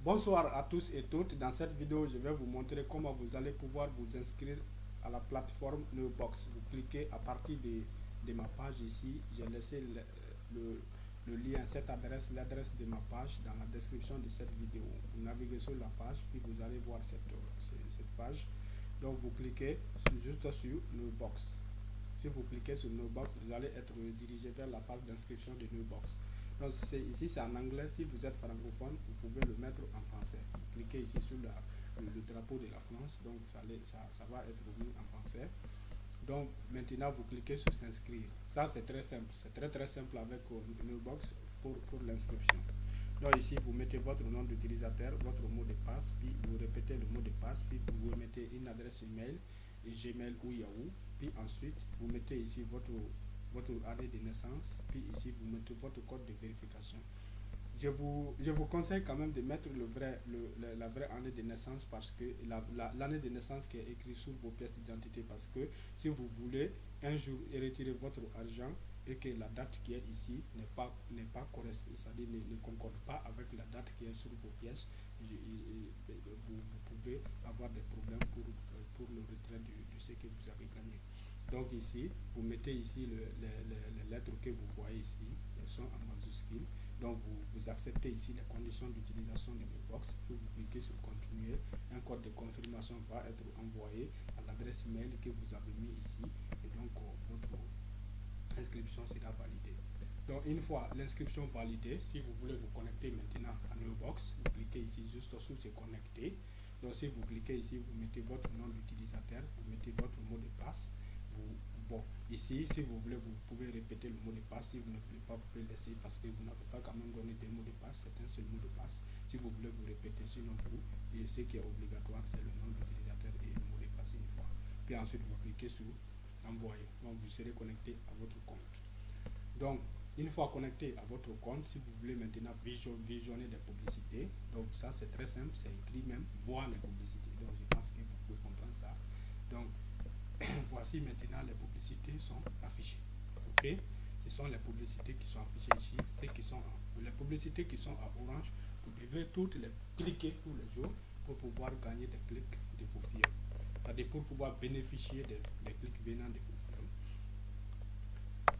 Bonsoir à tous et toutes. Dans cette vidéo, je vais vous montrer comment vous allez pouvoir vous inscrire à la plateforme Neobox. Vous cliquez à partir de ma page ici. J'ai laissé le lien, cette adresse, l'adresse de ma page dans la description de cette vidéo. Vous naviguez sur la page, puis vous allez voir cette page. Donc vous cliquez juste sur Neobox. Si vous cliquez sur Neobox, vous allez être redirigé vers la page d'inscription de Neobox. Donc ici c'est en anglais. Si vous êtes francophone, vous pouvez le mettre en français. Vous cliquez ici sur le drapeau de la France, donc ça va être mis en français. Donc maintenant vous cliquez sur s'inscrire. Ça c'est très simple, c'est très simple avec Neobox pour l'inscription. Donc ici vous mettez votre nom d'utilisateur, votre mot de passe, puis vous répétez le mot de passe, puis vous mettez une adresse email, Gmail ou Yahoo, puis ensuite vous mettez ici votre année de naissance, puis ici vous mettez votre code de vérification. Je vous conseille quand même de mettre la vraie année de naissance, parce que l'année de naissance qui est écrite sur vos pièces d'identité, parce que si vous voulez un jour retirer votre argent et que la date qui est ici n'est pas correcte, c'est-à-dire ne concorde pas avec la date qui est sur vos pièces, vous pouvez avoir des problèmes pour le retrait de ce que vous avez gagné. Donc ici, vous mettez ici les lettres que vous voyez ici, elles sont en majuscule. Donc vous acceptez ici les conditions d'utilisation de Neobox, puis vous cliquez sur continuer. Un code de confirmation va être envoyé à l'adresse email que vous avez mis ici, et donc votre inscription sera validée. Donc une fois l'inscription validée, si vous voulez vous connecter maintenant à Neobox, vous cliquez ici juste sur se connecter. Donc si vous cliquez ici, vous mettez votre nom d'utilisateur, vous mettez votre mot de passe. Bon, ici, si vous voulez, vous pouvez répéter le mot de passe. Si vous ne voulez pas, vous pouvez le laisser, parce que vous n'avez pas quand même donné des mots de passe. C'est un seul mot de passe. Si vous voulez, vous répétez. Sinon, et ce qui est obligatoire, c'est le nom d'utilisateur et le mot de passe une fois. Puis ensuite, vous cliquez sur envoyer. Donc, vous serez connecté à votre compte. Donc, une fois connecté à votre compte, si vous voulez maintenant visionner des publicités, donc ça c'est très simple, c'est écrit même voir les publicités. Donc, je pense que vous pouvez comprendre ça. Donc, voici maintenant les publicités sont affichées. Ok, ce sont les publicités qui sont affichées ici. Les publicités qui sont à orange, vous devez toutes les cliquer tous les jours pour pouvoir gagner des clics de vos firmes. C'est-à-dire pour pouvoir bénéficier des clics venant de vos firmes.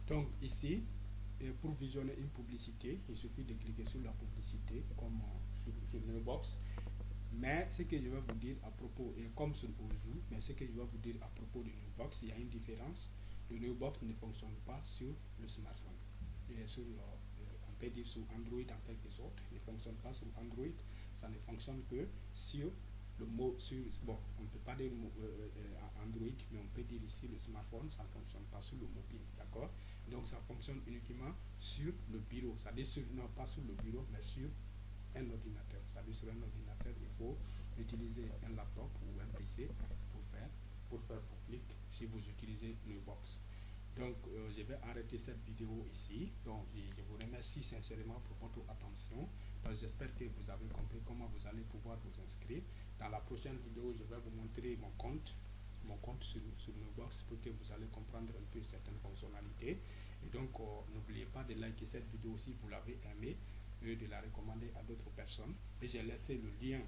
Donc ici, pour visionner une publicité, il suffit de cliquer sur la publicité comme sur Neobox. Mais ce que je vais vous dire à propos, et comme sur Ozu, mais ce que je vais vous dire à propos de Neobox, il y a une différence. Le Neobox ne fonctionne pas sur le smartphone. Et on peut dire sur Android en quelque sorte. Il ne fonctionne pas sur Android. Ça ne fonctionne que sur le mot, bon, on ne peut pas dire Android, mais on peut dire ici le smartphone, ça ne fonctionne pas sur le mobile, d'accord? Donc ça fonctionne uniquement sur le bureau. C'est-à-dire non pas sur le bureau, mais sur un ordinateur. C'est-à-dire sur un ordinateur, il faut utiliser un laptop ou un PC pour faire vos clics si vous utilisez Neobox. Donc je vais arrêter cette vidéo ici. Donc je vous remercie sincèrement pour votre attention. J'espère que vous avez compris comment vous allez pouvoir vous inscrire. Dans la prochaine vidéo, je vais vous montrer mon compte sur Neobox, pour que vous allez comprendre un peu certaines fonctionnalités. Et donc n'oubliez pas de liker cette vidéo si vous l'avez aimée, et de la recommander à d'autres personnes. Et j'ai laissé le lien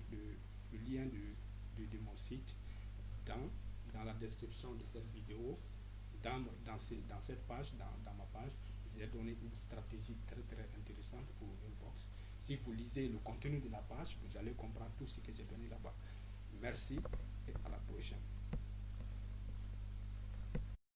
de mon site dans la description de cette vidéo. Dans cette page, dans ma page, j'ai donné une stratégie très intéressante pour Neobox. Si vous lisez le contenu de la page, vous allez comprendre tout ce que j'ai donné là-bas. Merci et à la prochaine.